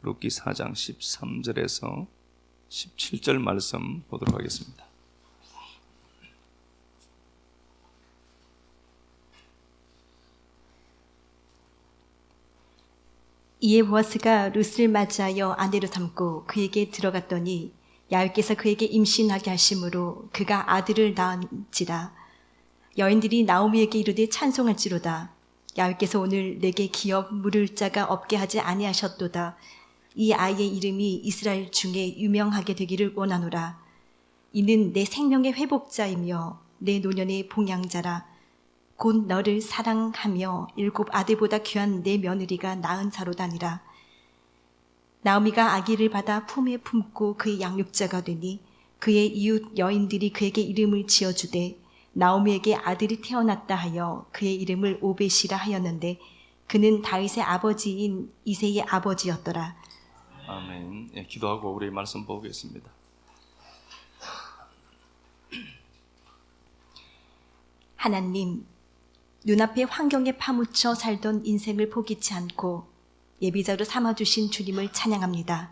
룻기 4장 13절에서 17절 말씀 보도록 하겠습니다. 이에 보아스가 룻을 맞이하여 아내로 삼고 그에게 들어갔더니 야훼께서 그에게 임신하게 하심으로 그가 아들을 낳은지라. 여인들이 나오미에게 이르되 찬송할지로다. 야훼께서 오늘 내게 기업 물을 자가 없게 하지 아니하셨도다. 이 아이의 이름이 이스라엘 중에 유명하게 되기를 원하노라. 이는 내 생명의 회복자이며 내 노년의 봉양자라. 곧 너를 사랑하며 7 아들보다 귀한 내 며느리가 낳은 자로다니라. 나오미가 아기를 받아 품에 품고 그의 양육자가 되니 그의 이웃 여인들이 그에게 이름을 지어주되 나오미에게 아들이 태어났다 하여 그의 이름을 오벳이라 하였는데 그는 다윗의 아버지인 이새의 아버지였더라. 아멘. 예, 기도하고 우리 말씀 보겠습니다. 하나님, 눈앞에 환경에 파묻혀 살던 인생을 포기치 않고 예비자로 삼아주신 주님을 찬양합니다.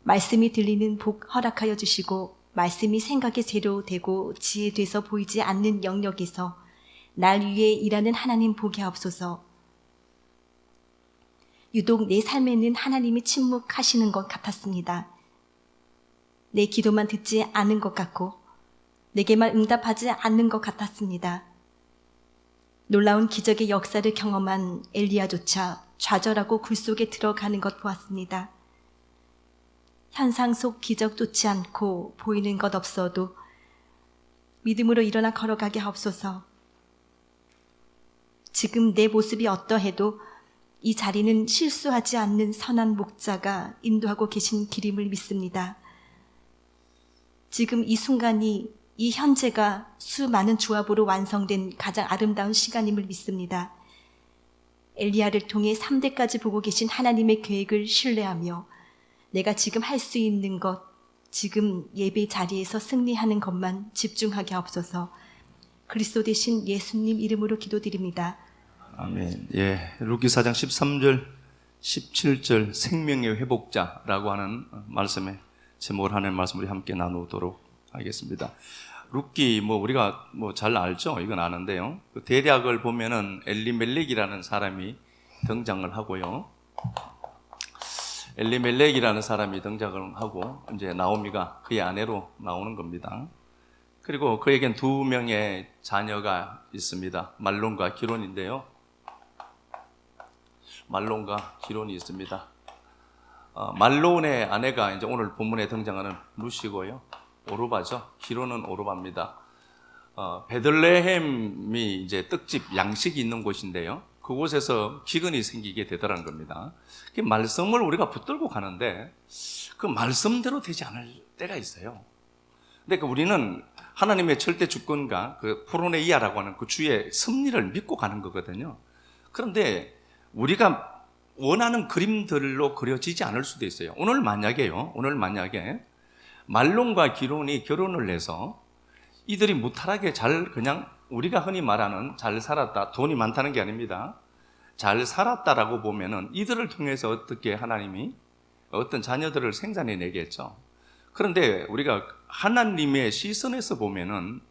말씀이 들리는 복 허락하여 주시고 말씀이 생각의 재료 되고 지혜돼서 보이지 않는 영역에서 날 위해 일하는 하나님 보게 하옵소서. 유독 내 삶에는 하나님이 침묵하시는 것 같았습니다. 내 기도만 듣지 않은 것 같고 내게만 응답하지 않는 것 같았습니다. 놀라운 기적의 역사를 경험한 엘리야조차 좌절하고 굴 속에 들어가는 것 보았습니다. 현상 속 기적 좋지 않고 보이는 것 없어도 믿음으로 일어나 걸어가게 하옵소서. 지금 내 모습이 어떠해도 이 자리는 실수하지 않는 선한 목자가 인도하고 계신 길임을 믿습니다. 지금 이 순간이 이 현재가 수많은 조합으로 완성된 가장 아름다운 시간임을 믿습니다. 엘리야를 통해 3대까지 보고 계신 하나님의 계획을 신뢰하며 내가 지금 할 수 있는 것, 지금 예배 자리에서 승리하는 것만 집중하게 하옵소서. 그리스도 되신 예수님 이름으로 기도드립니다. 아멘. 예, 룻기 4장 13절, 17절 생명의 회복자라고 하는 말씀에 제목을 하는 말씀 우리 함께 나누도록 하겠습니다. 룻기 우리가 잘 알죠? 이건 아는데요. 그 대략을 보면은 엘리멜렉이라는 사람이 등장을 하고요. 엘리멜렉이라는 사람이 등장을 하고 이제 나오미가 그의 아내로 나오는 겁니다. 그리고 그에겐 2명의 자녀가 있습니다. 말론과 기론인데요. 말론과 기론이 있습니다. 말론의 아내가 이제 오늘 본문에 등장하는 룻이고요. 오르바죠. 기론은 오르바입니다. 베들레헴이 이제 떡집 양식이 있는 곳인데요. 그곳에서 기근이 생기게 되더라는 겁니다. 그 말씀을 우리가 붙들고 가는데 그 말씀대로 되지 않을 때가 있어요. 근데 우리는 하나님의 절대 주권과 그 프로네이아라고 하는 그 주의 섭리를 믿고 가는 거거든요. 그런데 우리가 원하는 그림들로 그려지지 않을 수도 있어요. 오늘 만약에 말론과 기론이 결혼을 해서 이들이 무탈하게 그냥 우리가 흔히 말하는 잘 살았다, 돈이 많다는 게 아닙니다. 잘 살았다라고 보면은 이들을 통해서 어떻게 하나님이 어떤 자녀들을 생산해내겠죠. 그런데 우리가 하나님의 시선에서 보면은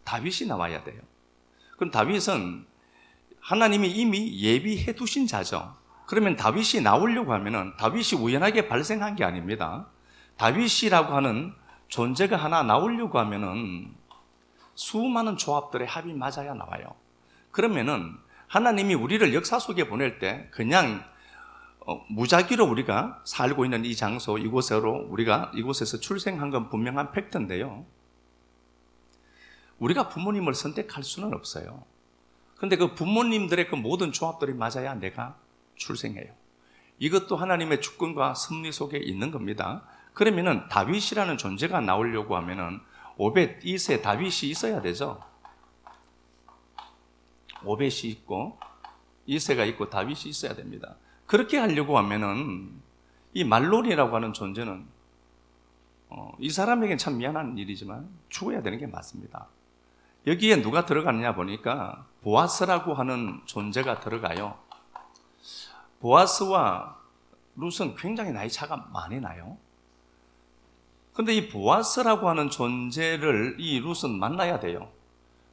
다윗이 나와야 돼요. 그럼 다윗은 하나님이 이미 예비해 두신 자죠. 그러면 다윗이 나오려고 하면은 다윗이 우연하게 발생한 게 아닙니다. 다윗이라고 하는 존재가 하나 나오려고 하면은 수많은 조합들의 합이 맞아야 나와요. 그러면은 하나님이 우리를 역사 속에 보낼 때 그냥 무작위로 우리가 살고 있는 이 장소, 우리가 이곳에서 출생한 건 분명한 팩트인데요. 우리가 부모님을 선택할 수는 없어요. 그런데 그 부모님들의 그 모든 조합들이 맞아야 내가 출생해요. 이것도 하나님의 주권과 섭리 속에 있는 겁니다. 그러면은 다윗이라는 존재가 나오려고 하면은 오벳, 이새, 다윗이 있어야 되죠. 오벳이 있고 이새가 있고 다윗이 있어야 됩니다. 그렇게 하려고 하면은 이 말론이라고 하는 존재는 이 사람에겐 참 미안한 일이지만 죽어야 되는 게 맞습니다. 여기에 누가 들어가느냐 보니까 보아스라고 하는 존재가 들어가요. 보아스와 룻은 굉장히 나이 차가 많이 나요. 근데 이 보아스라고 하는 존재를 이 룻은 만나야 돼요.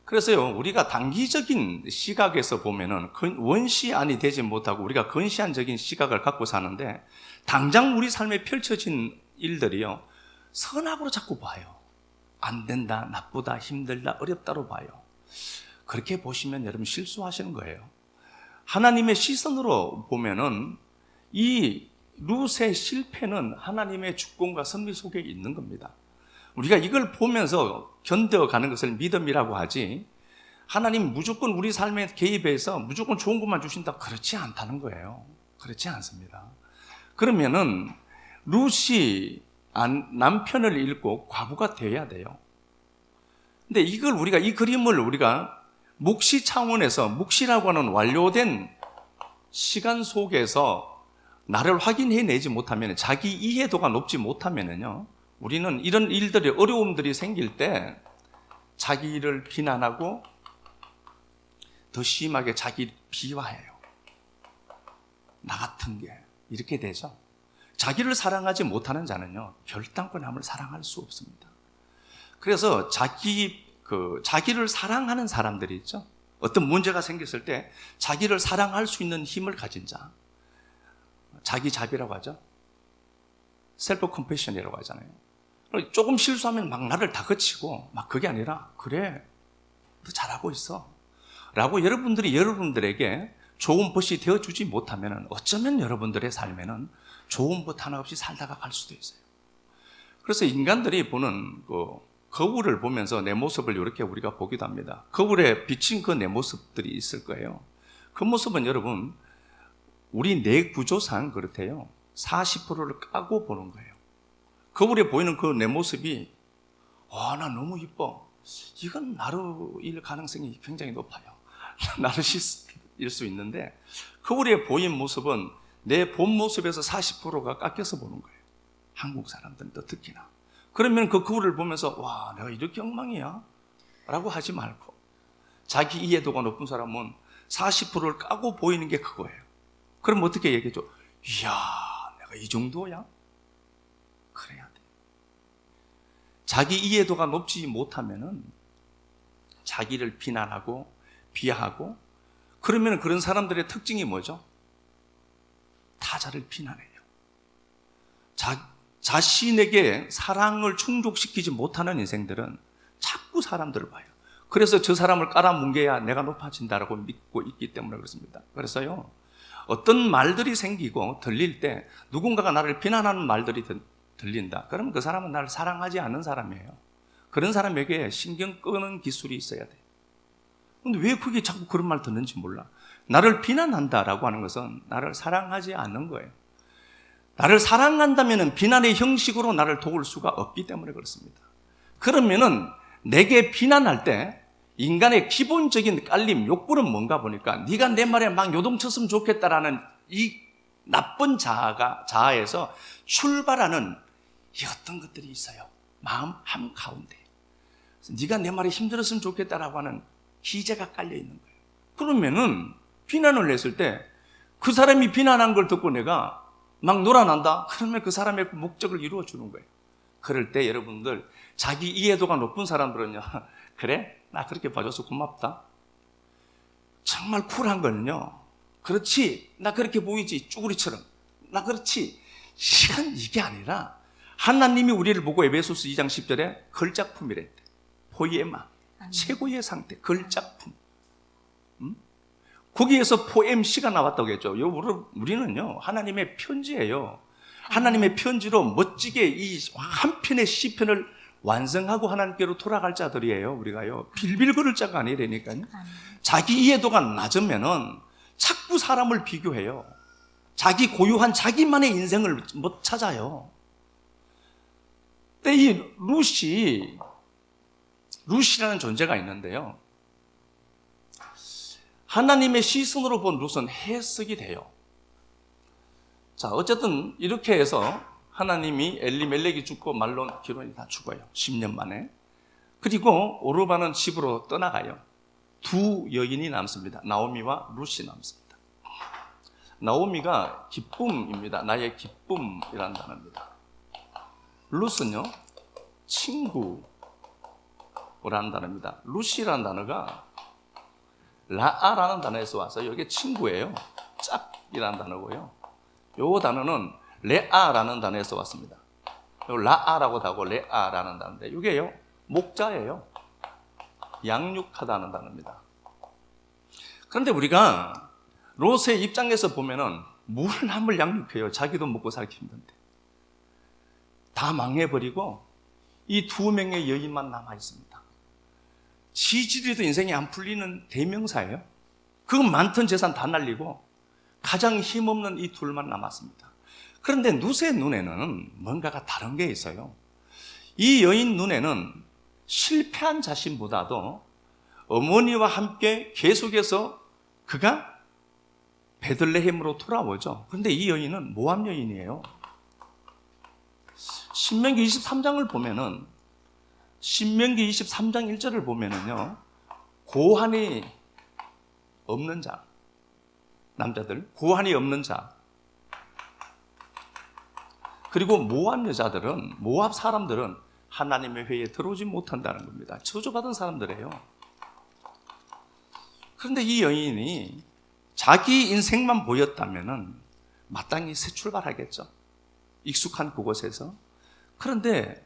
그래서요, 우리가 단기적인 시각에서 보면은 원시안이 되지 못하고 우리가 근시안적인 시각을 갖고 사는데, 당장 우리 삶에 펼쳐진 일들이요, 선악으로 자꾸 봐요. 안 된다, 나쁘다, 힘들다, 어렵다로 봐요. 그렇게 보시면 여러분 실수하시는 거예요. 하나님의 시선으로 보면은 이 룻의 실패는 하나님의 주권과 섭리 속에 있는 겁니다. 우리가 이걸 보면서 견뎌가는 것을 믿음이라고 하지, 하나님 무조건 우리 삶에 개입해서 무조건 좋은 것만 주신다, 그렇지 않다는 거예요. 그렇지 않습니다. 그러면은 룻이 남편을 잃고 과부가 되어야 돼요. 근데 이걸 우리가, 이 그림을 우리가 묵시 차원에서, 묵시라고 하는 완료된 시간 속에서 나를 확인해내지 못하면, 자기 이해도가 높지 못하면은요, 우리는 이런 일들이, 어려움들이 생길 때 자기를 비난하고 더 심하게 자기 비화해요. 나 같은 게 이렇게 되죠. 자기를 사랑하지 못하는 자는요, 결단코 남을 사랑할 수 없습니다. 그래서 자기를 사랑하는 사람들이 있죠. 어떤 문제가 생겼을 때 자기를 사랑할 수 있는 힘을 가진 자, 자기 자비라고 하죠. 셀프 컴패션이라고 하잖아요. 조금 실수하면 막 나를 다 그치고, 막 그게 아니라, 그래, 너 잘하고 있어 라고 여러분들이 여러분들에게 좋은 벗이 되어주지 못하면 어쩌면 여러분들의 삶에는 좋은 벗 하나 없이 살다가 갈 수도 있어요. 그래서 인간들이 보는 거울을 보면서 내 모습을 이렇게 우리가 보기도 합니다. 거울에 비친 그 내 모습들이 있을 거예요. 그 모습은 여러분, 우리 뇌 구조상 그렇대요. 40%를 까고 보는 거예요. 거울에 보이는 그 내 모습이, 나 너무 이뻐, 이건 나루일 가능성이 굉장히 높아요. 나르시스트일 수 있는데, 거울에 보인 모습은 내 본 모습에서 40%가 깎여서 보는 거예요. 한국 사람들은 또 특히나. 그러면 그 거울을 보면서, 와, 내가 이렇게 엉망이야? 라고 하지 말고, 자기 이해도가 높은 사람은 40%를 까고 보이는 게 그거예요. 그럼 어떻게 얘기해줘? 이야, 내가 이 정도야? 그래야 돼. 자기 이해도가 높지 못하면은 자기를 비난하고 비하하고, 그러면 그런 사람들의 특징이 뭐죠? 타자를 비난해요. 자신에게 사랑을 충족시키지 못하는 인생들은 자꾸 사람들을 봐요. 그래서 저 사람을 깔아뭉개야 내가 높아진다라고 믿고 있기 때문에 그렇습니다. 그래서요, 어떤 말들이 생기고 들릴 때 누군가가 나를 비난하는 말들이 들린다, 그러면 그 사람은 나를 사랑하지 않는 사람이에요. 그런 사람에게 신경 끄는 기술이 있어야 돼요. 근데 왜 그게 자꾸 그런 말 듣는지 몰라. 나를 비난한다라고 하는 것은 나를 사랑하지 않는 거예요. 나를 사랑한다면 비난의 형식으로 나를 도울 수가 없기 때문에 그렇습니다. 그러면은 내게 비난할 때 인간의 기본적인 깔림, 욕구는 뭔가 보니까, 네가 내 말에 막 요동쳤으면 좋겠다라는 이 나쁜 자아에서 출발하는 이 어떤 것들이 있어요. 마음 한가운데. 네가 내 말에 힘들었으면 좋겠다라고 하는 기제가 깔려 있는 거예요. 그러면은 비난을 했을 때 그 사람이 비난한 걸 듣고 내가 막 놀아난다? 그러면 그 사람의 목적을 이루어 주는 거예요. 그럴 때 여러분들, 자기 이해도가 높은 사람들은요, 그래? 나 그렇게 봐줘서 고맙다. 정말 쿨한 거는요, 그렇지, 나 그렇게 보이지, 쭈구리처럼. 나 그렇지. 이게 아니라 하나님이 우리를 보고 에베소서 2장 10절에 걸작품이랬대. 포에마, 최고의 상태, 걸작품. 거기에서 포엠시가 나왔다고 했죠. 우리는요, 하나님의 편지예요. 하나님의 편지로 멋지게 이 한 편의 시편을 완성하고 하나님께로 돌아갈 자들이에요. 우리가요, 빌빌 거릴 자가 아니라니까요. 자기 이해도가 낮으면은 자꾸 사람을 비교해요. 자기 고유한 자기만의 인생을 못 찾아요. 근데 이 룻이라는 존재가 있는데요, 하나님의 시선으로 본 룻은 해석이 돼요. 자, 어쨌든 이렇게 해서 하나님이 엘리멜렉이 죽고 말론 기론이 다 죽어요. 10년 만에. 그리고 오르바는 집으로 떠나가요. 두 여인이 남습니다. 나오미와 룻이 남습니다. 나오미가 기쁨입니다. 나의 기쁨이라는 단어입니다. 룻은요, 친구라는 단어입니다. 룻이라는 단어가 라아라는 단어에서 와서 이게 친구예요. 짝이라는 단어고요. 요 단어는 레아라는 단어에서 왔습니다. 요 라아라고 하고 레아라는 단어인데 이게요, 목자예요. 양육하다는 단어입니다. 그런데 우리가 롯의 입장에서 보면은 뭘 남을 양육해요. 자기도 먹고 살기 힘든데. 다 망해버리고 이 두 명의 여인만 남아 있습니다. 시집이도 인생이 안 풀리는 대명사예요. 그 많던 재산 다 날리고 가장 힘없는 이 둘만 남았습니다. 그런데 룻의 눈에는 뭔가가 다른 게 있어요. 이 여인 눈에는 실패한 자신보다도 어머니와 함께 계속해서 그가 베들레헴으로 돌아오죠. 그런데 이 여인은 모압 여인이에요. 신명기 23장을 보면은, 신명기 23장 1절을 보면은요, 고환이 없는 자, 남자들, 고환이 없는 자, 그리고 모압 여자들은, 모압 사람들은 하나님의 회에 들어오지 못한다는 겁니다. 저주받은 사람들이에요. 그런데 이 여인이 자기 인생만 보였다면은 마땅히 새 출발하겠죠. 익숙한 그곳에서. 그런데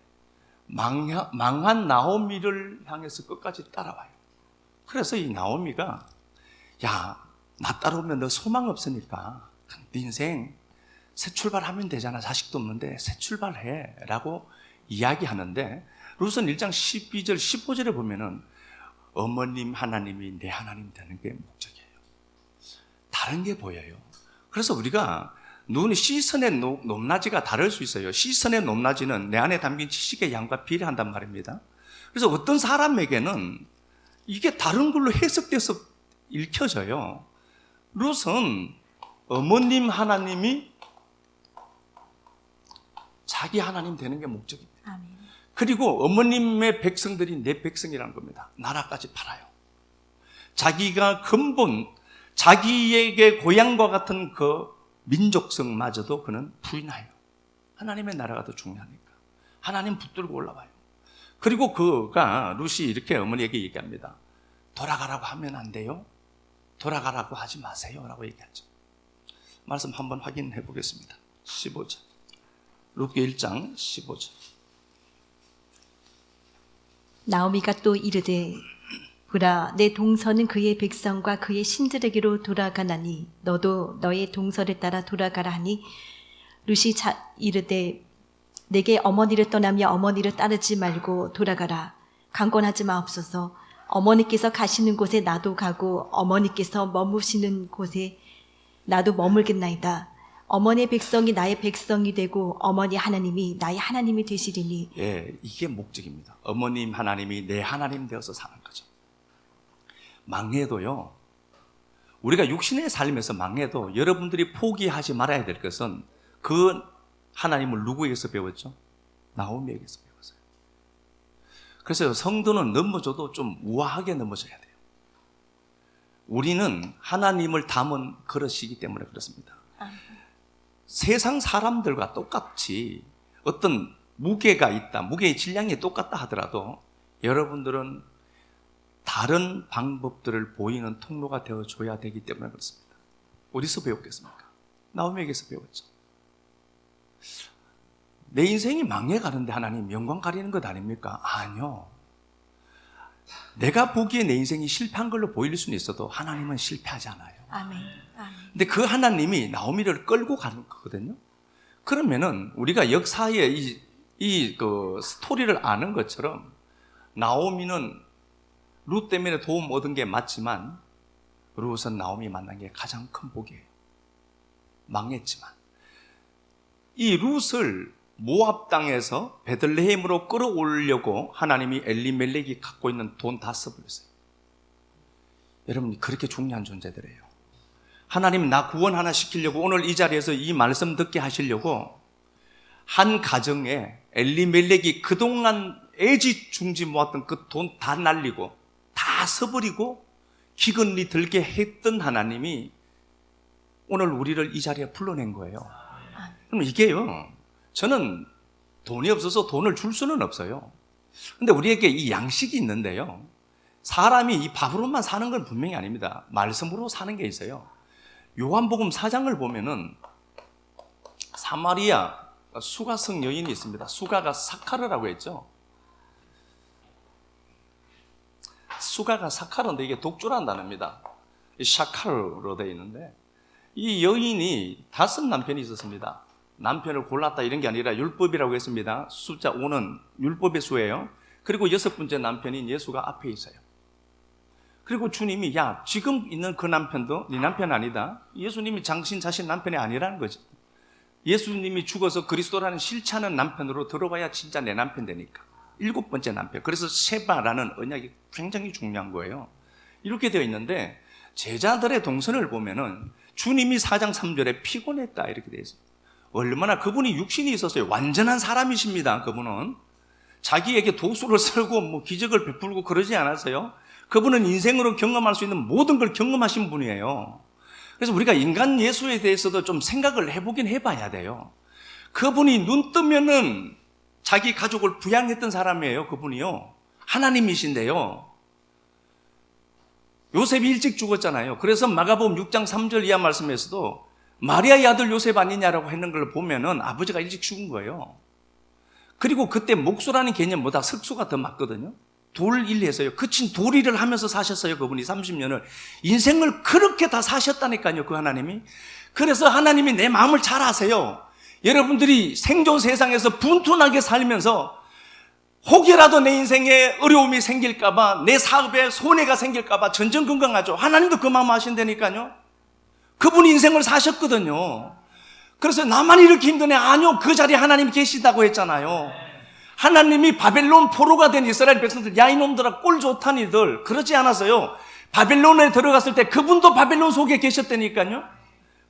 망한 나오미를 향해서 끝까지 따라와요. 그래서 이 나오미가, 야, 나 따라오면 너 소망 없으니까 네 인생 새 출발하면 되잖아. 자식도 없는데 새 출발해 라고 이야기하는데, 룻은 1장 12절 15절에 보면은 어머님 하나님이 내 하나님 되는 게 목적이에요. 다른 게 보여요. 그래서 우리가 눈이 시선의 높낮이가 다를 수 있어요. 시선의 높낮이는 내 안에 담긴 지식의 양과 비례한단 말입니다. 그래서 어떤 사람에게는 이게 다른 걸로 해석돼서 읽혀져요. 룻은 어머님 하나님이 자기 하나님 되는 게 목적입니다. 아멘. 그리고 어머님의 백성들이 내 백성이라는 겁니다. 나라까지 팔아요. 자기가 근본, 자기에게 고향과 같은 그 민족성마저도 그는 부인해요. 하나님의 나라가 더 중요하니까. 하나님 붙들고 올라와요. 그리고 그가, 룻이 이렇게 어머니에게 얘기합니다. 돌아가라고 하면 안 돼요. 돌아가라고 하지 마세요 라고 얘기하죠. 말씀 한번 확인해 보겠습니다. 15절. 룻기 1장 15절. 나오미가 또 이르되 보라 내 동서는 그의 백성과 그의 신들에게로 돌아가나니 너도 너의 동서를 따라 돌아가라 하니 룻이 이르되 내게 어머니를 떠나며 어머니를 따르지 말고 돌아가라. 강권하지 마옵소서. 어머니께서 가시는 곳에 나도 가고 어머니께서 머무시는 곳에 나도 머물겠나이다. 어머니의 백성이 나의 백성이 되고 어머니 하나님이 나의 하나님이 되시리니. 예, 이게 목적입니다. 어머님 하나님이 내 하나님 되어서 사는 거죠. 망해도요, 우리가 육신의 삶에서 망해도 여러분들이 포기하지 말아야 될 것은 그 하나님을 누구에게서 배웠죠? 나오미에게서 배웠어요. 그래서 성도는 넘어져도 좀 우아하게 넘어져야 돼요. 우리는 하나님을 담은 그릇이기 때문에 그렇습니다. 세상 사람들과 똑같이 어떤 무게가 있다, 무게의 질량이 똑같다 하더라도 여러분들은 다른 방법들을 보이는 통로가 되어줘야 되기 때문에 그렇습니다. 어디서 배웠겠습니까? 나오미에게서 배웠죠. 내 인생이 망해가는데 하나님 영광 가리는 것 아닙니까? 아니요. 내가 보기에 내 인생이 실패한 걸로 보일 수는 있어도 하나님은 실패하지 않아요. 아멘. 아멘. 근데 그 하나님이 나오미를 끌고 가는 거거든요. 그러면은 우리가 역사의 그 스토리를 아는 것처럼 나오미는 룻 때문에 도움 얻은 게 맞지만 룻은 나오미 만난 게 가장 큰 복이에요. 망했지만 이 룻을 모압 땅에서 베들레헴으로 끌어올려고 하나님이 엘리멜렉이 갖고 있는 돈 다 써버렸어요. 여러분, 그렇게 중요한 존재들이에요. 하나님 나 구원 하나 시키려고 오늘 이 자리에서 이 말씀 듣게 하시려고 한 가정에 엘리멜렉이 그동안 애지중지 모았던 그 돈 다 날리고 다 써버리고 기근이 들게 했던 하나님이 오늘 우리를 이 자리에 불러낸 거예요. 그럼 이게요, 저는 돈이 없어서 돈을 줄 수는 없어요. 근데 우리에게 이 양식이 있는데요, 사람이 이 밥으로만 사는 건 분명히 아닙니다. 말씀으로 사는 게 있어요. 요한복음 4장을 보면은 사마리아 수가성 여인이 있습니다. 수가가 사카르라고 했죠. 수가가 사카르인데 이게 독주라는 단어입니다. 샤카르로 되어 있는데, 이 여인이 5 남편이 있었습니다. 남편을 골랐다 이런 게 아니라 율법이라고 했습니다. 숫자 5는 율법의 수예요. 그리고 6번째 남편인 예수가 앞에 있어요. 그리고 주님이 야, 지금 있는 그 남편도 네 남편 아니다. 예수님이 당신 자신 남편이 아니라는 거죠. 예수님이 죽어서 그리스도라는 실체하는 남편으로 들어와야 진짜 내 남편 되니까. 7번째 남편. 그래서 세바라는 언약이 굉장히 중요한 거예요. 이렇게 되어 있는데 제자들의 동선을 보면은 주님이 4장 3절에 피곤했다 이렇게 되어 있어요. 얼마나 그분이 육신이 있었어요. 완전한 사람이십니다. 그분은 자기에게 도수를 썰고 뭐 기적을 베풀고 그러지 않았어요. 그분은 인생으로 경험할 수 있는 모든 걸 경험하신 분이에요. 그래서 우리가 인간 예수에 대해서도 좀 생각을 해보긴 해봐야 돼요. 그분이 눈 뜨면은 자기 가족을 부양했던 사람이에요. 그분이요, 하나님이신데요. 요셉이 일찍 죽었잖아요. 그래서 마가복음 6장 3절 이하 말씀에서도 마리아의 아들 요셉 아니냐라고 했는 걸 보면은 아버지가 일찍 죽은 거예요. 그리고 그때 목수라는 개념보다 석수가 더 맞거든요. 돌일 해서요. 그친 돌일을 하면서 사셨어요. 그분이 30년을. 인생을 그렇게 다 사셨다니까요. 그 하나님이. 그래서 하나님이 내 마음을 잘 아세요. 여러분들이 생존 세상에서 분투나게 살면서 혹이라도 내 인생에 어려움이 생길까봐, 내 사업에 손해가 생길까봐 전전긍긍하죠. 하나님도 그 마음 아신다니까요. 그분이 인생을 사셨거든요. 그래서 나만 이렇게 힘드네. 아니요, 그 자리에 하나님이 계시다고 했잖아요. 하나님이 바벨론 포로가 된 이스라엘 백성들, 야 이놈들아 꼴 좋다니들, 그러지 않았어요. 바벨론에 들어갔을 때 그분도 바벨론 속에 계셨다니까요.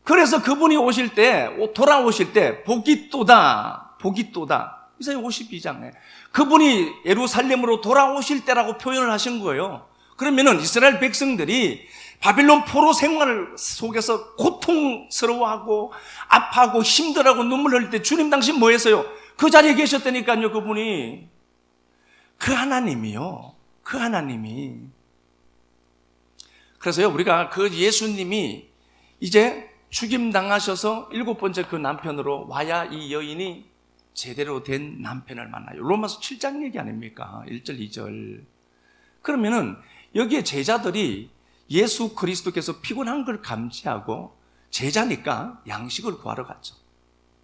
그래서 그분이 오실 때, 돌아오실 때 복이 또다, 복이 또다. 이사야 52장에 그분이 예루살렘으로 돌아오실 때라고 표현을 하신 거예요. 그러면은 이스라엘 백성들이 바빌론 포로 생활 속에서 고통스러워하고 아파하고 힘들어하고 눈물 흘릴 때 주님 당신 뭐 했어요? 그 자리에 계셨다니까요. 그분이, 그 하나님이요, 그 하나님이. 그래서요, 우리가 그 예수님이 이제 죽임당하셔서 7번째 그 남편으로 와야 이 여인이 제대로 된 남편을 만나요. 로마서 7장 얘기 아닙니까? 1절 2절. 그러면은 여기에 제자들이 예수 그리스도께서 피곤한 걸 감지하고 제자니까 양식을 구하러 갔죠.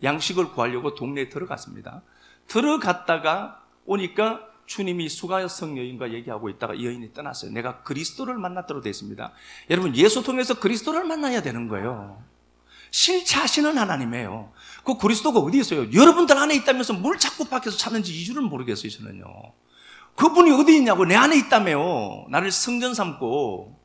양식을 구하려고 동네에 들어갔습니다. 들어갔다가 오니까 주님이 수가성 여인과 얘기하고 있다가 이 여인이 떠났어요. 내가 그리스도를 만났도록 됐습니다. 여러분, 예수 통해서 그리스도를 만나야 되는 거예요. 실체하시는 하나님이에요. 그 그리스도가 어디 있어요? 여러분들 안에 있다면서 뭘 자꾸 밖에서 찾는지 이유를 모르겠어요. 저는요, 그분이 어디 있냐고. 내 안에 있다며요. 나를 성전 삼고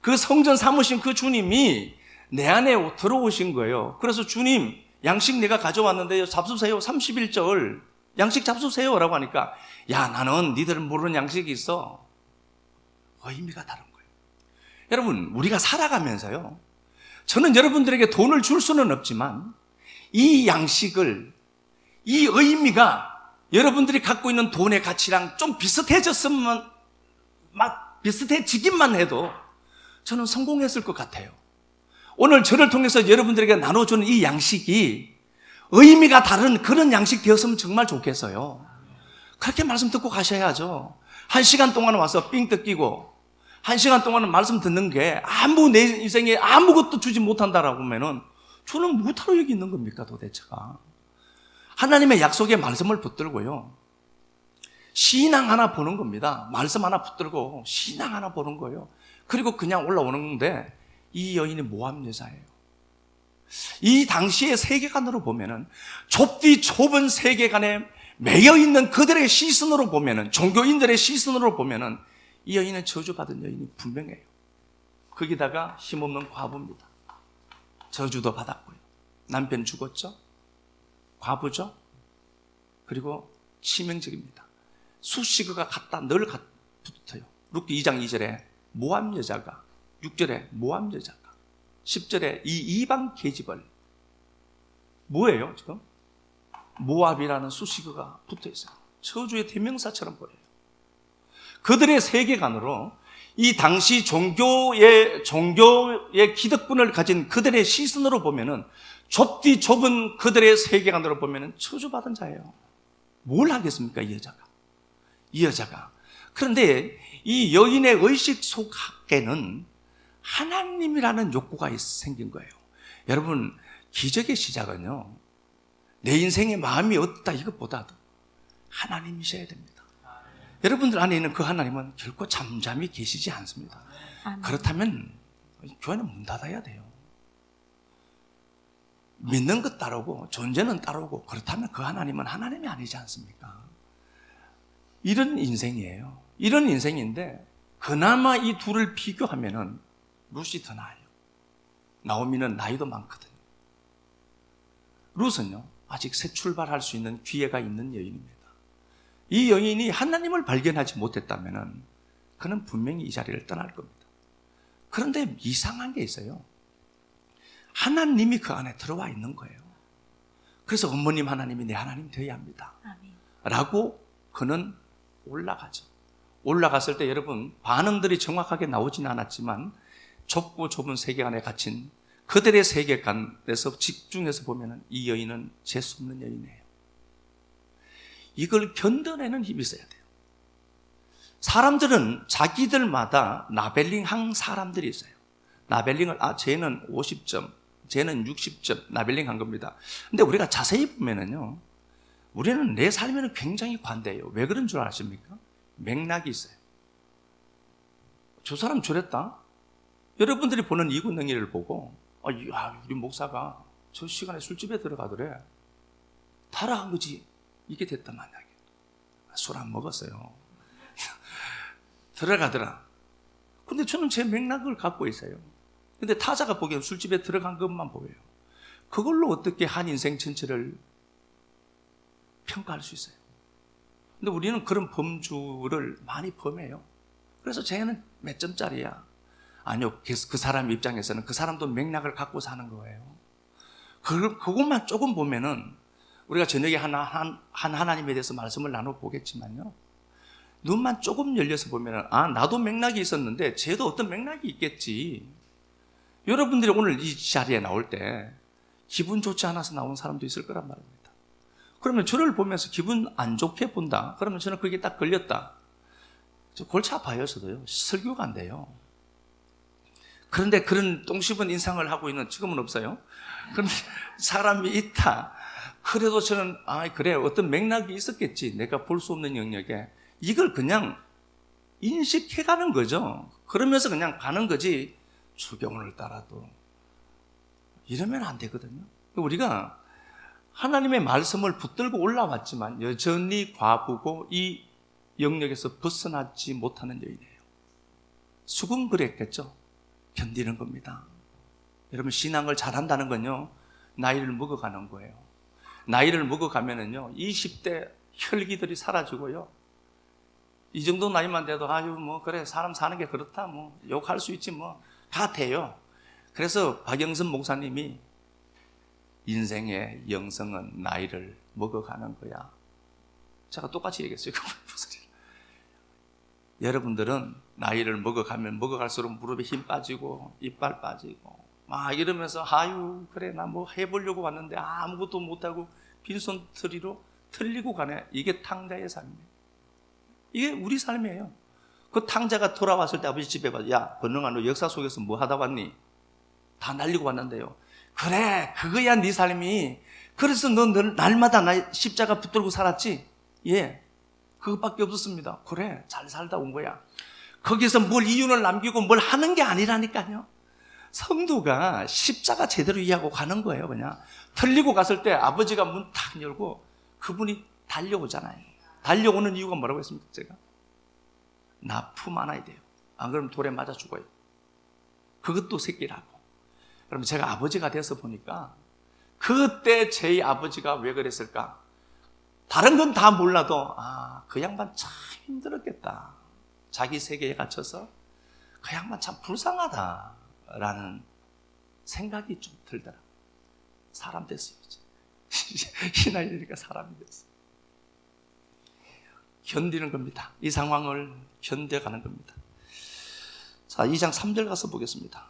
그 성전 삼으신 그 주님이 내 안에 들어오신 거예요. 그래서 주님, 양식 내가 가져왔는데요, 잡수세요. 31절 양식 잡수세요 라고 하니까, 야, 나는 니들은 모르는 양식이 있어. 의미가 다른 거예요. 여러분, 우리가 살아가면서요, 저는 여러분들에게 돈을 줄 수는 없지만 이 양식을, 이 의미가 여러분들이 갖고 있는 돈의 가치랑 좀 비슷해졌으면, 막 비슷해지기만 해도 저는 성공했을 것 같아요. 오늘 저를 통해서 여러분들에게 나눠주는 이 양식이 의미가 다른 그런 양식 되었으면 정말 좋겠어요. 그렇게 말씀 듣고 가셔야죠. 1시간 동안 와서 삥 뜯기고 1시간 동안은 말씀 듣는 게 내 인생에 아무것도 주지 못한다라고 하면은 저는 무엇하러 여기 있는 겁니까 도대체가. 하나님의 약속의 말씀을 붙들고요, 신앙 하나 보는 겁니다. 말씀 하나 붙들고 신앙 하나 보는 거예요. 그리고 그냥 올라오는데, 이 여인이 모함 여자예요. 이 당시의 세계관으로 보면은, 좁디 좁은 세계관에 매여 있는 그들의 시선으로 보면은, 종교인들의 시선으로 보면은 이 여인은 저주받은 여인이 분명해요. 거기다가 힘없는 과부입니다. 저주도 받았고요, 남편 죽었죠, 과부죠, 그리고 치명적입니다. 수식어가 늘 붙어요. 룻기 2장 2절에 모함 여자가, 6절에 모함 여자가, 10절에 이 이방 계집을 뭐예요 지금? 모압이라는 수식어가 붙어 있어요. 저주의 대명사처럼 보여요. 그들의 세계관으로 이 당시 종교의 기득권을 가진 그들의 시선으로 보면은 좁디 좁은 그들의 세계관으로 보면은 저주받은 자예요. 뭘 하겠습니까, 이 여자가. 그런데 이 여인의 의식 속에는 하나님이라는 욕구가 생긴 거예요. 여러분, 기적의 시작은요, 내 인생에 마음이 어떻다 이것보다도 하나님이셔야 됩니다. 여러분들 안에 있는 그 하나님은 결코 잠잠히 계시지 않습니다. 아멘. 그렇다면 교회는 문 닫아야 돼요. 믿는 것 따르고 존재는 따르고 그렇다면 그 하나님은 하나님이 아니지 않습니까? 이런 인생이에요. 이런 인생인데 그나마 이 둘을 비교하면은 룻이 더 나아요. 나오미는 나이도 많거든요. 룻은요 아직 새 출발할 수 있는 기회가 있는 여인입니다. 이 여인이 하나님을 발견하지 못했다면 그는 분명히 이 자리를 떠날 겁니다. 그런데 이상한 게 있어요. 하나님이 그 안에 들어와 있는 거예요. 그래서 어머님 하나님이 내 하나님 되어야 합니다. 아멘. 라고 그는 올라가죠. 올라갔을 때 여러분 반응들이 정확하게 나오지는 않았지만 좁고 좁은 세계 안에 갇힌 그들의 세계관에서 집중해서 보면 이 여인은 재수 없는 여인이에요. 이걸 견뎌내는 힘이 있어야 돼요. 사람들은 자기들마다 라벨링 한 사람들이 있어요. 라벨링을 쟤는 50점, 쟤는 60점 라벨링 한 겁니다. 근데 우리가 자세히 보면은요, 우리는 내 삶에는 굉장히 관대해요. 왜 그런 줄 아십니까? 맥락이 있어요. 저 사람 저랬다? 여러분들이 보는 이군능이를 보고 우리 목사가 저 시간에 술집에 들어가더래. 타락한 거지. 이게 됐단 만약에 술 안 먹었어요. 들어가더라. 근데 저는 제 맥락을 갖고 있어요. 근데 타자가 보기엔 술집에 들어간 것만 보여요. 그걸로 어떻게 한 인생 전체를 평가할 수 있어요? 근데 우리는 그런 범주를 많이 범해요. 그래서 쟤는 몇 점짜리야? 아니요, 그 사람 입장에서는 그 사람도 맥락을 갖고 사는 거예요. 그것만 조금 보면은 우리가 저녁에 하나님에 대해서 말씀을 나눠보겠지만요, 눈만 조금 열려서 보면은 나도 맥락이 있었는데 쟤도 어떤 맥락이 있겠지. 여러분들이 오늘 이 자리에 나올 때 기분 좋지 않아서 나온 사람도 있을 거란 말입니다. 그러면 저를 보면서 기분 안 좋게 본다. 그러면 저는 그게 딱 걸렸다. 저 골치 아파요, 저도요. 설교가 안 돼요. 그런데 그런 똥 씹은 인상을 하고 있는 지금은 없어요. 그런데 사람이 있다. 그래도 저는 그래, 어떤 맥락이 있었겠지. 내가 볼 수 없는 영역에 이걸 그냥 인식해가는 거죠. 그러면서 그냥 가는 거지. 주경을 따라도 이러면 안 되거든요. 우리가 하나님의 말씀을 붙들고 올라왔지만 여전히 과부고 이 영역에서 벗어나지 못하는 여인이에요. 수긍그랬겠죠. 견디는 겁니다. 여러분, 신앙을 잘한다는 건요, 나이를 먹어가는 거예요. 나이를 먹어가면은요, 20대 혈기들이 사라지고요, 이 정도 나이만 돼도 그래, 사람 사는 게 그렇다, 욕할 수 있지, 다 돼요. 그래서 박영선 목사님이 인생의 영성은 나이를 먹어가는 거야. 제가 똑같이 얘기했어요. 여러분들은 나이를 먹어가면 먹어갈수록 무릎에 힘 빠지고 이빨 빠지고 막 이러면서 그래, 나 해보려고 왔는데 아무것도 못하고 빈손터리로 틀리고 가네. 이게 탕자의 삶이에요. 이게 우리 삶이에요. 그 탕자가 돌아왔을 때 아버지 집에 가서, 야, 권능아, 너 역사 속에서 뭐 하다 왔니? 다 날리고 왔는데요. 그래, 그거야 네 삶이. 그래서 너 날마다 나 십자가 붙들고 살았지? 예, 그것밖에 없었습니다. 그래, 잘 살다 온 거야. 거기서 뭘 이윤을 남기고 뭘 하는 게 아니라니까요. 성도가 십자가 제대로 이해하고 가는 거예요. 그냥 틀리고 갔을 때 아버지가 문 탁 열고 그분이 달려오잖아요. 달려오는 이유가 뭐라고 했습니까? 제가 나 품 안아야 돼요. 안 그러면 돌에 맞아 죽어요. 그것도 새끼라고. 그럼 제가 아버지가 돼서 보니까 그때 제 아버지가 왜 그랬을까? 다른 건 다 몰라도 그 양반 참 힘들었겠다. 자기 세계에 갇혀서 그 양반 참 불쌍하다라는 생각이 좀 들더라. 사람 됐어요. 이제. 이 나이 되니까 사람이 됐어요. 견디는 겁니다. 이 상황을 견뎌가는 겁니다. 자, 2장 3절 가서 보겠습니다.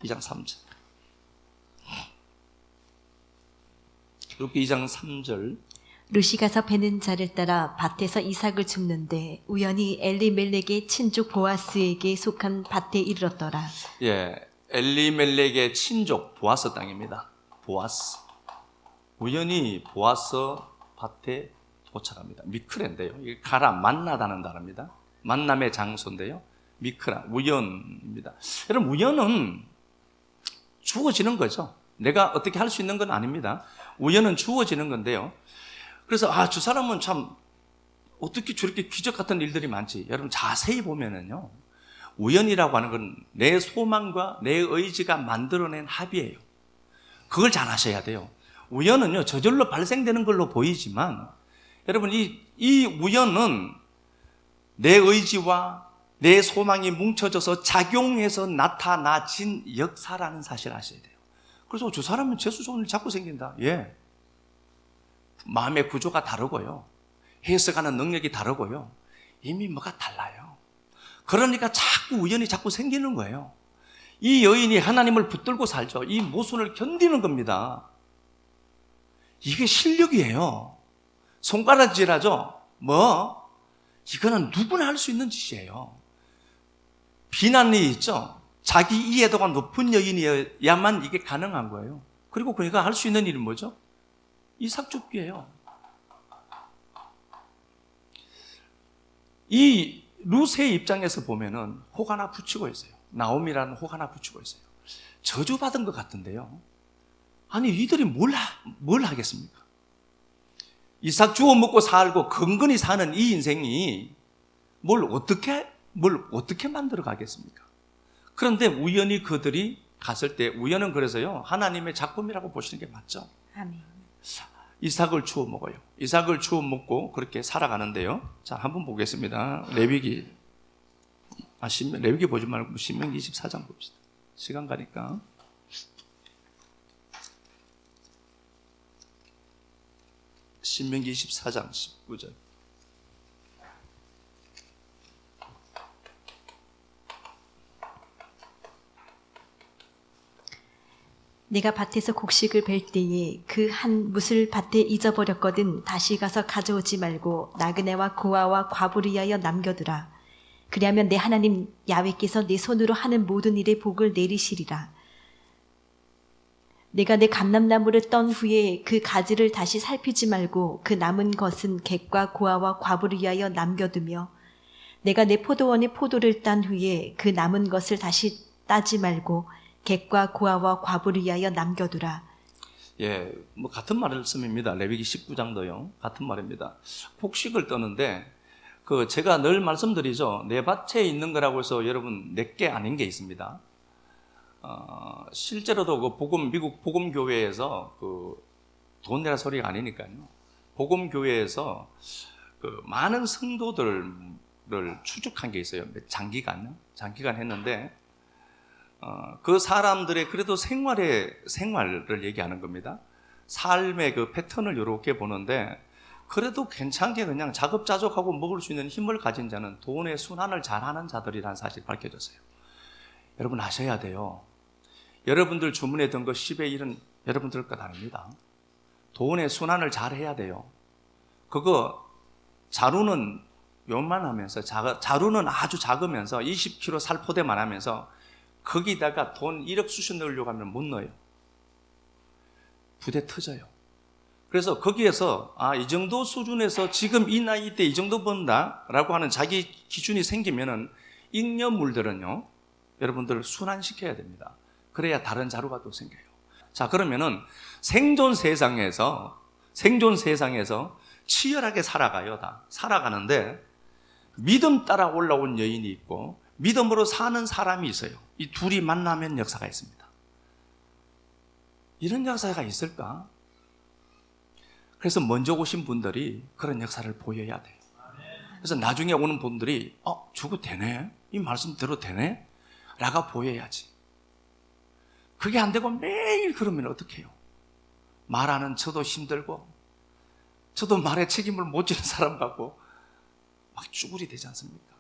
2장 3절. 이렇게 2장 3절. 룻이 가서 베는 자를 따라 밭에서 이삭을 줍는데 우연히 엘리멜렉의 친족 보아스에게 속한 밭에 이르렀더라. 예, 엘리멜렉의 친족 보아스 땅입니다. 보아스. 우연히 보아스 밭에 도착합니다. 미크레인데요. 이게 가라, 만나다는 단어입니다. 만남의 장소인데요. 미크라, 우연입니다. 여러분, 우연은 주어지는 거죠. 내가 어떻게 할 수 있는 건 아닙니다. 우연은 주어지는 건데요. 그래서 저 사람은 참 어떻게 저렇게 기적 같은 일들이 많지. 여러분 자세히 보면은요, 우연이라고 하는 건 내 소망과 내 의지가 만들어낸 합이에요. 그걸 잘 아셔야 돼요. 우연은요, 저절로 발생되는 걸로 보이지만 여러분 이 우연은 내 의지와 내 소망이 뭉쳐져서 작용해서 나타나진 역사라는 사실을 아셔야 돼요. 그래서 저 사람은 재수 좋은 일 자꾸 생긴다. 예. 마음의 구조가 다르고요. 해석하는 능력이 다르고요. 이미 뭐가 달라요. 그러니까 자꾸 우연이 자꾸 생기는 거예요. 이 여인이 하나님을 붙들고 살죠. 이 모순을 견디는 겁니다. 이게 실력이에요. 손가락질하죠. 이거는 누구나 할 수 있는 짓이에요. 비난이 있죠. 자기 이해도가 높은 여인이어야만 이게 가능한 거예요. 그리고 그가 할 수 있는 일은 뭐죠? 이삭 줍기예요. 이 룻의 입장에서 보면은 혹 하나 붙이고 있어요. 나오미라는 혹 하나 붙이고 있어요. 저주받은 것 같은데요. 아니 이들이 뭘 하겠습니까? 이삭 주워 먹고 살고 근근히 사는 이 인생이 뭘 어떻게 만들어 가겠습니까? 그런데 우연히 그들이 갔을 때, 우연은 그래서요, 하나님의 작품이라고 보시는 게 맞죠. 아멘. 이삭을 주워 먹어요. 이삭을 주워 먹고 그렇게 살아가는데요. 자, 한번 보겠습니다. 레위기 보지 말고 신명기 24장 봅시다. 시간 가니까. 신명기 24장 19절. 내가 밭에서 곡식을 벨 때에 그 한 뭇을 밭에 잊어버렸거든 다시 가서 가져오지 말고 나그네와 고아와 과부를 위하여 남겨두라. 그리하면 내 하나님 야훼께서 내 손으로 하는 모든 일에 복을 내리시리라. 내가 내 감람나무를 떤 후에 그 가지를 다시 살피지 말고 그 남은 것은 객과 고아와 과부를 위하여 남겨두며 내가 내 포도원에 포도를 딴 후에 그 남은 것을 다시 따지 말고 객과 고아와 과부를 위하여 남겨두라. 예, 같은 말씀입니다. 레위기 19장도요. 같은 말입니다. 곡식을 떠는데, 제가 늘 말씀드리죠. 내 밭에 있는 거라고 해서 여러분 내게 아닌 게 있습니다. 실제로도 미국 복음교회에서 돈 내라 소리가 아니니까요. 복음교회에서 많은 성도들을 추적한 게 있어요. 장기간 했는데, 그 사람들의 그래도 생활을 얘기하는 겁니다. 삶의 그 패턴을 이렇게 보는데, 그래도 괜찮게 그냥 자급자족하고 먹을 수 있는 힘을 가진 자는 돈의 순환을 잘하는 자들이라는 사실이 밝혀졌어요. 여러분 아셔야 돼요. 여러분들 주문에 든 거 10의 1은 여러분들 것 아닙니다. 돈의 순환을 잘해야 돼요. 그거 자루는 요만하면서 자루는 아주 작으면서 20kg 살포대만 하면서 거기다가 돈 1억 수십 넣으려고 하면 못 넣어요. 부대 터져요. 그래서 거기에서 이 정도 수준에서 지금 이 나이 때 이 정도 번다라고 하는 자기 기준이 생기면은 잉여물들은요, 여러분들 순환시켜야 됩니다. 그래야 다른 자루가 또 생겨요. 자, 그러면은 생존 세상에서 치열하게 살아가요. 다 살아가는데 믿음 따라 올라온 여인이 있고 믿음으로 사는 사람이 있어요. 이 둘이 만나면 역사가 있습니다. 이런 역사가 있을까? 그래서 먼저 오신 분들이 그런 역사를 보여야 돼요. 그래서 나중에 오는 분들이 저거 되네? 이 말씀대로 되네? 라가 보여야지. 그게 안 되고 매일 그러면 어떡해요? 말하는 저도 힘들고 저도 말에 책임을 못 지는 사람 같고 막 쭈구리 되지 않습니까?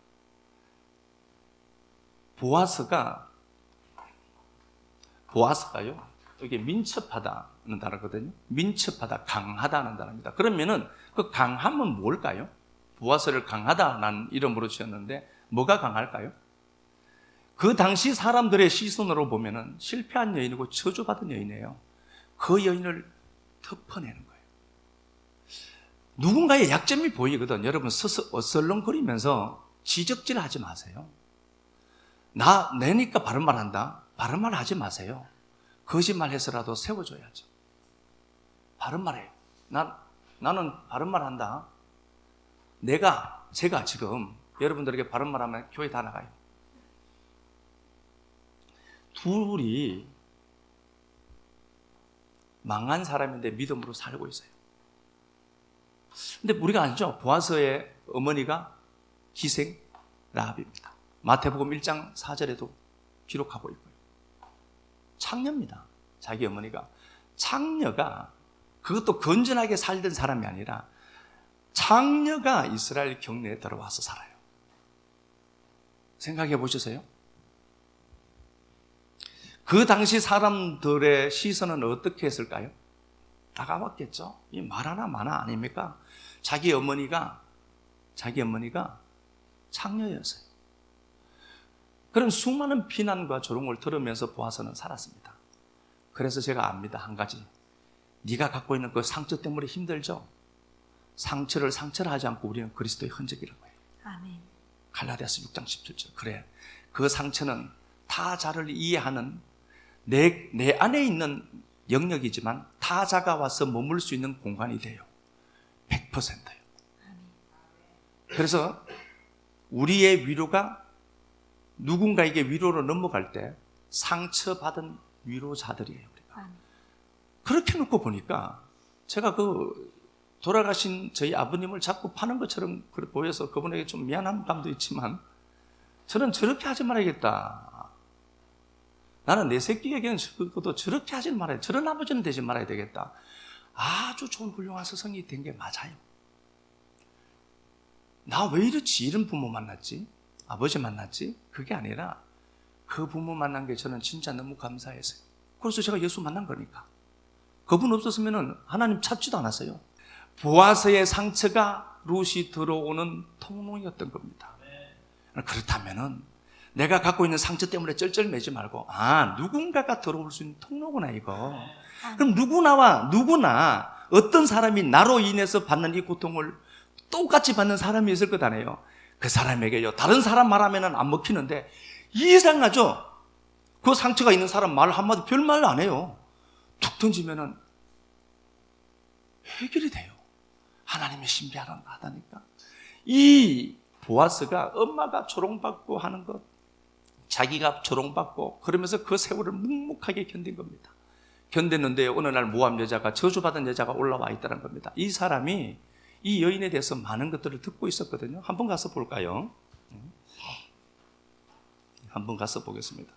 보아스가요, 이게 민첩하다는 단어거든요. 민첩하다, 강하다는 단어입니다. 그러면은 그 강함은 뭘까요? 보아스를 강하다라는 이름으로 지었는데 뭐가 강할까요? 그 당시 사람들의 시선으로 보면은 실패한 여인이고 저주받은 여인이에요. 그 여인을 덮어내는 거예요. 누군가의 약점이 보이거든. 여러분 어슬렁거리면서 지적질 하지 마세요. 내니까 바른 말 한다. 바른 말 하지 마세요. 거짓말 해서라도 세워줘야죠. 바른 말 해요. 나는 바른 말 한다. 제가 지금 여러분들에게 바른 말 하면 교회 다 나가요. 둘이 망한 사람인데 믿음으로 살고 있어요. 근데 우리가 알죠? 보아스의 어머니가 희생 라합입니다. 마태복음 1장 4절에도 기록하고 있고요. 창녀입니다. 자기 어머니가. 창녀가 그것도 건전하게 살던 사람이 아니라 창녀가 이스라엘 경내에 들어와서 살아요. 생각해 보셨어요? 그 당시 사람들의 시선은 어떻게 했을까요? 따가웠겠죠. 이 말 하나 마나 아닙니까? 자기 어머니가 창녀였어요. 그런 수많은 비난과 조롱을 들으면서 보아스는 살았습니다. 그래서 제가 압니다. 한 가지. 네가 갖고 있는 그 상처 때문에 힘들죠? 상처를 하지 않고 우리는 그리스도의 흔적이라고 해요. 아멘. 갈라디아서 6장 17절. 그래. 그 상처는 타자를 이해하는 내 안에 있는 영역이지만 타자가 와서 머물 수 있는 공간이 돼요. 100%예요. 그래서 우리의 위로가 누군가에게 위로로 넘어갈 때 상처받은 위로자들이에요. 우리가. 그렇게 놓고 보니까 제가 돌아가신 저희 아버님을 자꾸 파는 것처럼 보여서 그분에게 좀 미안한 감도 있지만 저는 저렇게 하지 말아야겠다. 나는 내 새끼에게는 그것도 저렇게 하지 말아야, 저런 아버지는 되지 말아야 되겠다. 아주 좋은 훌륭한 스승이 된 게 맞아요. 나 왜 이렇지? 이런 부모 만났지? 아버지 만났지? 그게 아니라 그 부모 만난 게 저는 진짜 너무 감사했어요. 그래서 제가 예수 만난 거니까. 그분 없었으면 하나님 찾지도 않았어요. 보아스의 상처가 룻이 들어오는 통로였던 겁니다. 그렇다면은 내가 갖고 있는 상처 때문에 쩔쩔매지 말고 누군가가 들어올 수 있는 통로구나 이거. 그럼 누구나 어떤 사람이 나로 인해서 받는 이 고통을 똑같이 받는 사람이 있을 것 아니에요. 그 사람에게요, 다른 사람 말하면 안 먹히는데 이상하죠? 그 상처가 있는 사람 말 한마디 별말 안 해요. 툭 던지면은 해결이 돼요. 하나님의 신비하다니까. 이 보아스가 엄마가 조롱받고 하는 것, 자기가 조롱받고 그러면서 그 세월을 묵묵하게 견딘 겁니다. 견뎠는데 어느 날 모압 여자가, 저주받은 여자가 올라와 있다는 겁니다. 이 사람이 이 여인에 대해서 많은 것들을 듣고 있었거든요. 한번 가서 볼까요? 한번 가서 보겠습니다.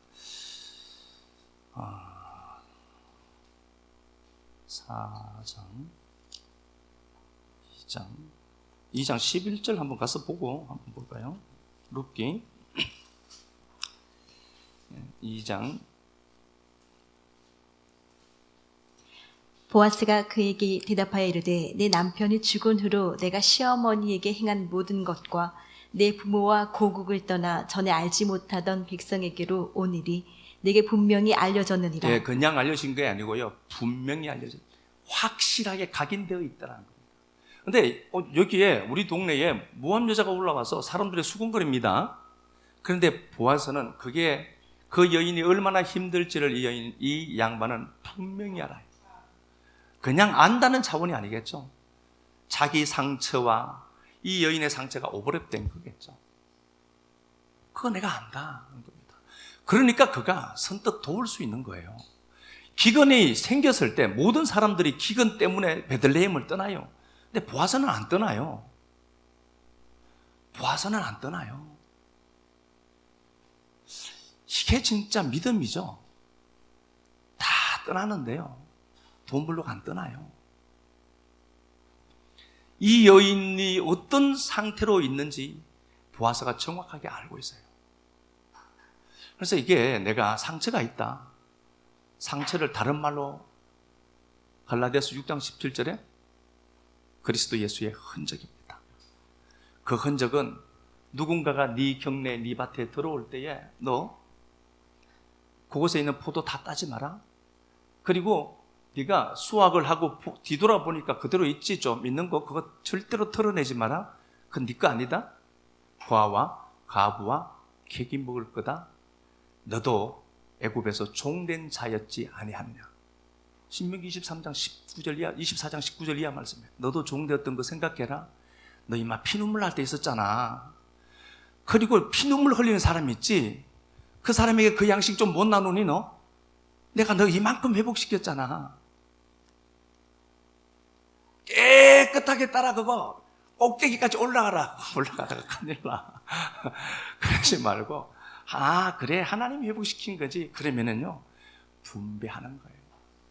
4장 2장 11절 한번 가서 보고 한번 볼까요? 룻기 2장. 보아스가 그에게 대답하여 이르되 내 남편이 죽은 후로 내가 시어머니에게 행한 모든 것과 내 부모와 고국을 떠나 전에 알지 못하던 백성에게로 온 일이 내게 분명히 알려졌느니라. 네, 그냥 알려진 게 아니고요, 분명히 알려진, 확실하게 각인되어 있다는 겁니다. 근데 여기에 우리 동네에 모압 여자가 올라와서 사람들이 수군거립니다. 그런데 보아스는 그 여인이 얼마나 힘들지를 이 양반은 분명히 알아요. 그냥 안다는 차원이 아니겠죠. 자기 상처와 이 여인의 상처가 오버랩된 거겠죠. 그거 내가 안다. 그러니까 그가 선뜻 도울 수 있는 거예요. 기근이 생겼을 때 모든 사람들이 기근 때문에 베들레헴을 떠나요. 근데 보아스는 안 떠나요. 이게 진짜 믿음이죠. 다 떠나는데요. 돈 벌려고 안 떠나요. 이 여인이 어떤 상태로 있는지 보아스가 정확하게 알고 있어요. 그래서 이게 내가 상처가 있다. 상처를 다른 말로 갈라디아서 6장 17절에 그리스도 예수의 흔적입니다. 그 흔적은 누군가가 네 경내, 네 밭에 들어올 때에 너 그곳에 있는 포도 다 따지 마라. 그리고 네가 수확을 하고 뒤돌아보니까 그대로 있지 좀 있는 거 그거 절대로 털어내지 마라. 그건 네 거 아니다. 고아와 가부와 객이 먹을 거다. 너도 애굽에서 종된 자였지 아니하느냐. 신명기 23장 19절 이하, 24장 19절 이하 말씀에 너도 종되었던 거 생각해라. 너 이마 피눈물 날 때 있었잖아. 그리고 피눈물 흘리는 사람 있지. 그 사람에게 그 양식 좀 못 나누니 너? 내가 너 이만큼 회복시켰잖아. 깨끗하게 따라 그거 꼭대기까지 올라가라. 올라가다가 큰일 나. 그러지 말고 그래 하나님이 회복시킨 거지. 그러면은요 분배하는 거예요.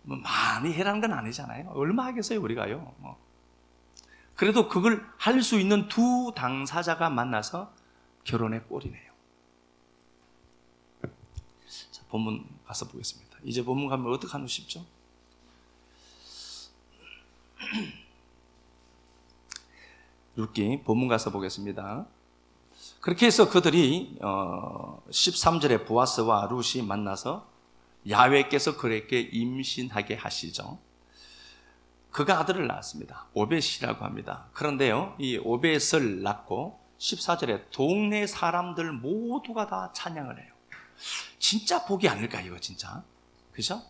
뭐 많이 해라는 건 아니잖아요. 얼마 하겠어요 우리가요. 그래도 그걸 할 수 있는 두 당사자가 만나서 결혼의 꼴이네요. 자, 본문 가서 보겠습니다. 이제 본문 가면 어떻게 하노 싶죠? 룻기 본문 가서 보겠습니다. 그렇게 해서 그들이 13절에 보아스와 룻이 만나서 야훼께서 그에게 임신하게 하시죠. 그가 아들을 낳았습니다. 오벳이라고 합니다. 그런데요, 이 오벳을 낳고 14절에 동네 사람들 모두가 다 찬양을 해요. 진짜 복이 아닐까 이거 진짜. 그죠?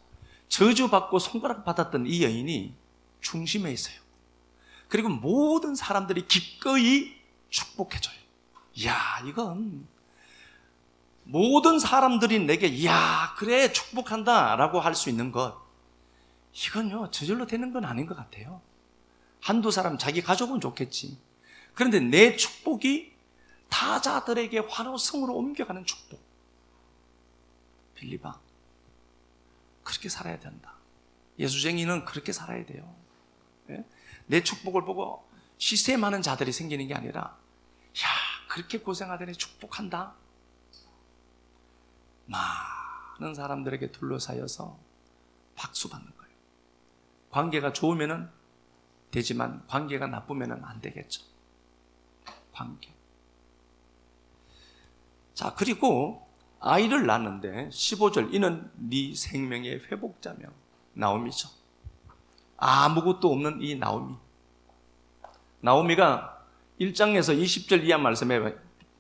저주받고 손가락 받았던 이 여인이 중심에 있어요. 그리고 모든 사람들이 기꺼이 축복해줘요. 이야, 이건 모든 사람들이 내게 이야 그래 축복한다 라고 할 수 있는 것, 이건요 저절로 되는 건 아닌 것 같아요. 한두 사람 자기 가족은 좋겠지. 그런데 내 축복이 타자들에게 환호성으로 옮겨가는 축복. 빌리바, 그렇게 살아야 된다. 예수쟁이는 그렇게 살아야 돼요. 내 축복을 보고 시세 많은 자들이 생기는 게 아니라 야 그렇게 고생하더니 축복한다. 많은 사람들에게 둘러싸여서 박수 받는 거예요. 관계가 좋으면 되지만 관계가 나쁘면 안 되겠죠. 관계. 자, 그리고 아이를 낳는데 15절 이는 네 생명의 회복자며 나오미죠. 아무것도 없는 이 나오미. 나오미가 1장에서 20절 이하 말씀에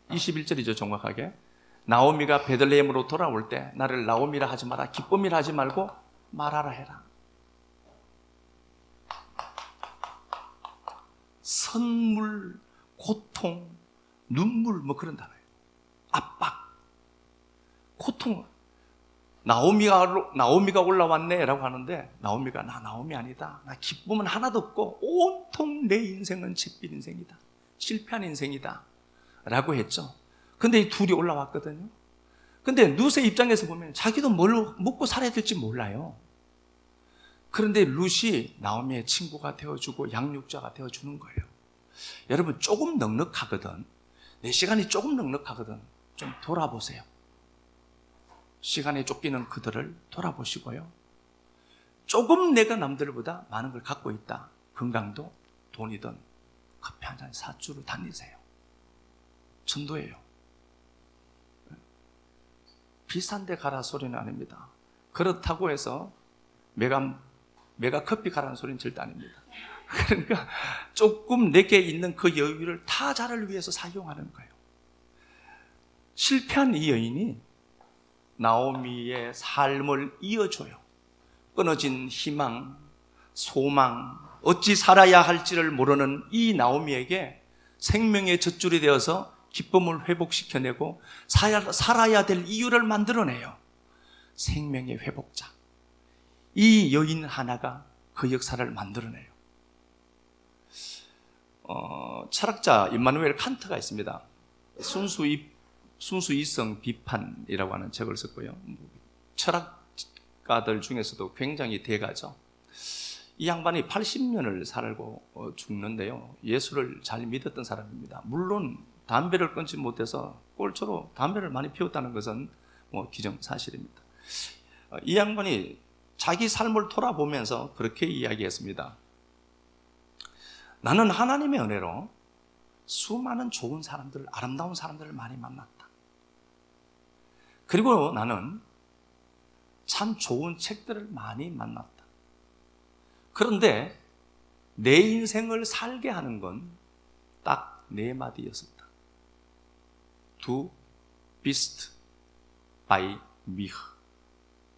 21절이죠 정확하게. 나오미가 베들레헴으로 돌아올 때 나를 나오미라 하지 마라, 기쁨이라 하지 말고 말하라 해라. 선물, 고통, 눈물 뭐 그런 단어예요. 압박, 고통. 나오미가 올라왔네 라고 하는데 나오미가 나 나오미 아니다. 나 기쁨은 하나도 없고 온통 내 인생은 잿빛 인생이다. 실패한 인생이다 라고 했죠. 근데 이 둘이 올라왔거든요. 근데 룻의 입장에서 보면 자기도 뭘 먹고 살아야 될지 몰라요. 그런데 룻이 나오미의 친구가 되어주고 양육자가 되어주는 거예요. 여러분 조금 넉넉하거든, 내 시간이 조금 넉넉하거든, 좀 돌아보세요. 시간에 쫓기는 그들을 돌아보시고요. 조금 내가 남들보다 많은 걸 갖고 있다. 건강도 돈이든 커피 한 잔 사주로 다니세요. 전도예요. 비싼 데 가라 소리는 아닙니다. 그렇다고 해서 메가 커피 가라는 소리는 절대 아닙니다. 그러니까 조금 내게 있는 그 여유를 타자를 위해서 사용하는 거예요. 실패한 이 여인이 나오미의 삶을 이어줘요. 끊어진 희망, 소망, 어찌 살아야 할지를 모르는 이 나오미에게 생명의 젖줄이 되어서 기쁨을 회복시켜내고 살아야 될 이유를 만들어내요. 생명의 회복자. 이 여인 하나가 그 역사를 만들어내요. 철학자 임마누엘 칸트가 있습니다. 순수이성 비판이라고 하는 책을 썼고요. 철학가 철학가들 중에서도 굉장히 대가죠. 이 양반이 80년을 살고 죽는데요. 예수를 잘 믿었던 사람입니다. 물론 담배를 끊지 못해서 꼴초로 담배를 많이 피웠다는 것은 기정사실입니다. 이 양반이 자기 삶을 돌아보면서 그렇게 이야기했습니다. 나는 하나님의 은혜로 수많은 좋은 사람들, 아름다운 사람들을 많이 만났다. 그리고 나는 참 좋은 책들을 많이 만났다. 그런데 내 인생을 살게 하는 건 딱 네 마디였습니다. Du bist bei mir.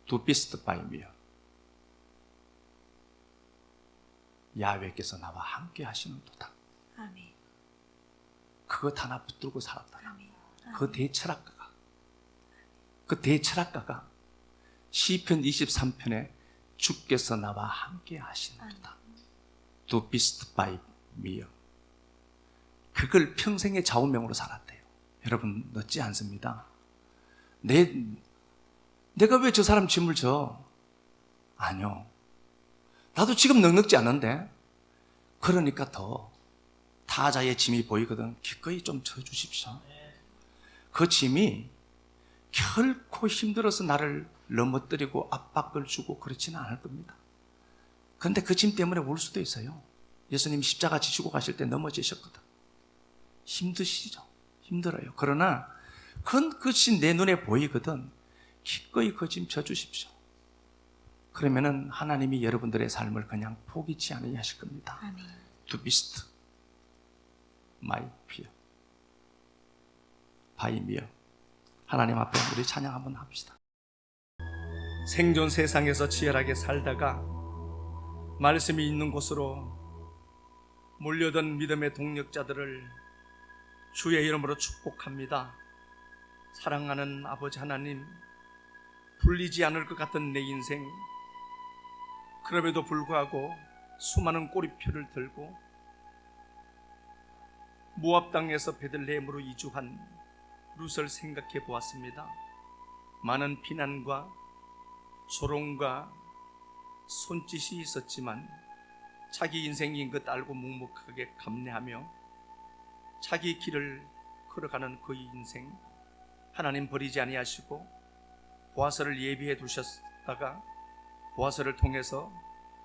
Du bist bei mir. 야훼께서 나와 함께 하시는도다. 아멘. 그것 하나 붙들고 살았다. 아멘. 그 대철학가가 시편 23편에 주께서 나와 함께 하시는도다. Du bist bei mir. 그걸 평생의 좌우명으로 살았대요. 여러분 늦지 않습니다. 내가 왜 저 사람 짐을 져? 아니요. 나도 지금 넉넉지 않은데 그러니까 더 타자의 짐이 보이거든. 기꺼이 좀 져주십시오. 그 짐이 결코 힘들어서 나를 넘어뜨리고 압박을 주고 그렇지는 않을 겁니다. 그런데 그 짐 때문에 울 수도 있어요. 예수님이 십자가 지시고 가실 때 넘어지셨거든. 힘드시죠? 힘들어요. 그러나 그것이 내 눈에 보이거든. 기꺼이 그 짐 져주십시오. 그러면은 하나님이 여러분들의 삶을 그냥 포기치 않으게 하실 겁니다. 아멘. Du bist my fear. by mir. 하나님 앞에 우리 찬양 한번 합시다. 생존 세상에서 치열하게 살다가 말씀이 있는 곳으로 몰려든 믿음의 동력자들을 주의 이름으로 축복합니다. 사랑하는 아버지 하나님, 불리지 않을 것 같은 내 인생, 그럼에도 불구하고 수많은 꼬리표를 들고 모압 땅에서 베들레헴으로 이주한 룻을 생각해 보았습니다. 많은 비난과 조롱과 손짓이 있었지만 자기 인생인 것 알고 묵묵하게 감내하며 자기 길을 걸어가는 그 인생, 하나님 버리지 아니하시고 보아스를 예비해 두셨다가 보아스를 통해서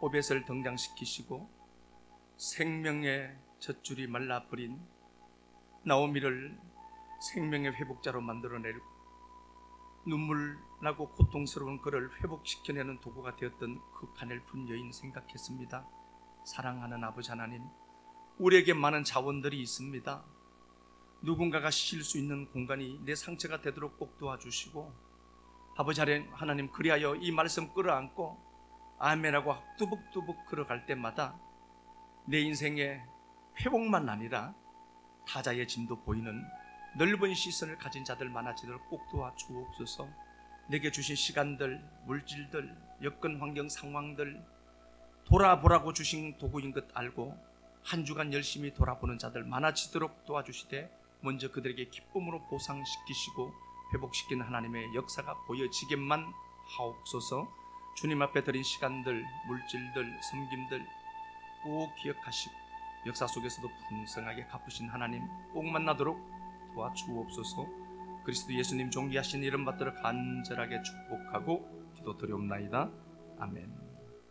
오벳을 등장시키시고 생명의 젖줄이 말라버린 나오미를 생명의 회복자로 만들어내고 눈물 나고 고통스러운 그를 회복시켜내는 도구가 되었던 그 가냘픈 여인 생각했습니다. 사랑하는 아버지 하나님, 우리에게 많은 자원들이 있습니다. 누군가가 쉴 수 있는 공간이 내 상처가 되도록 꼭 도와주시고, 아버지 하나님, 그리하여 이 말씀 끌어안고 아멘하고 뚜벅뚜벅 걸어갈 때마다 내 인생의 회복만 아니라 타자의 짐도 보이는 넓은 시선을 가진 자들 많아지도록 꼭 도와주옵소서. 내게 주신 시간들, 물질들, 여건 환경 상황들 돌아보라고 주신 도구인 것 알고 한 주간 열심히 돌아보는 자들 많아지도록 도와주시되, 먼저 그들에게 기쁨으로 보상시키시고 회복시키는 하나님의 역사가 보여지게만 하옵소서. 주님 앞에 드린 시간들, 물질들, 섬김들 꼭 기억하시고 역사 속에서도 풍성하게 갚으신 하나님 꼭 만나도록 도와주옵소서. 그리스도 예수님 존귀하신 이름 받들어 간절하게 축복하고 기도드리옵나이다. 아멘.